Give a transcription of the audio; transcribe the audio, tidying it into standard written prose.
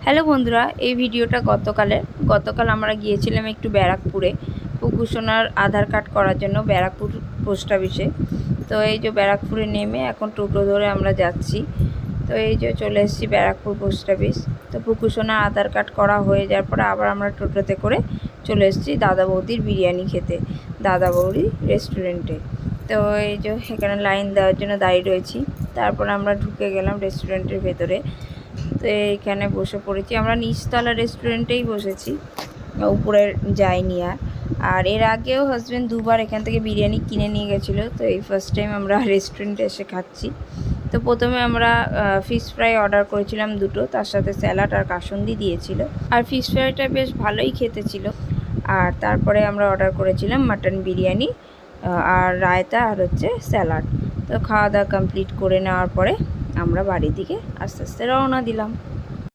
Hello বন্ধুরা, এই ভিডিওটা গতকাল আমরা গিয়েছিলাম একটু ব্যারাকপুরে পুকুসোনার আধার কার্ড করার জন্য ব্যারাকপুর পোস্ট অফিসে। তো এই যে ব্যারাকপুরে নেমে এখন টোটো ধরে আমরা যাচ্ছি। তো এই যে চলে এসেছি ব্যারাকপুর পোস্ট অফিস। তো পুকুসোনার আধার কার্ড করা হয়ে যাওয়ার পরে আবার আমরা টোটোতে করে চলে এসেছি দাদা বৌদির বিরিয়ানি খেতে, দাদা বৌদি রেস্টুরেন্টে। তো এই যে এখানে লাইন দেওয়ার জন্য দাঁড়িয়ে রয়েছি। তারপর আমরা ঢুকে গেলাম রেস্টুরেন্টের ভেতরে। তো এইখানে বসে পড়েছি, আমরা নিচতলা রেস্টুরেন্টেই বসেছি, উপরে যাইনি। আর এর আগেও হাজব্যান্ড দুবার এখান থেকে বিরিয়ানি কিনে নিয়ে গেছিলো। তো এই ফার্স্ট টাইম আমরা রেস্টুরেন্টে এসে খাচ্ছি। তো প্রথমে আমরা ফিশ ফ্রাই অর্ডার করেছিলাম দুটো, তার সাথে স্যালাড আর কাসুন্দি দিয়েছিল। আর ফিশ ফ্রাইটা বেশ ভালোই খেতে ছিল। আর তারপরে আমরা অর্ডার করেছিলাম মাটন বিরিয়ানি আর রায়তা আর হচ্ছে স্যালাড। তো খাওয়া দাওয়া কমপ্লিট করে নেওয়ার পরে আমরা বাড়ির দিকে আস্তে আস্তে রওনা দিলাম।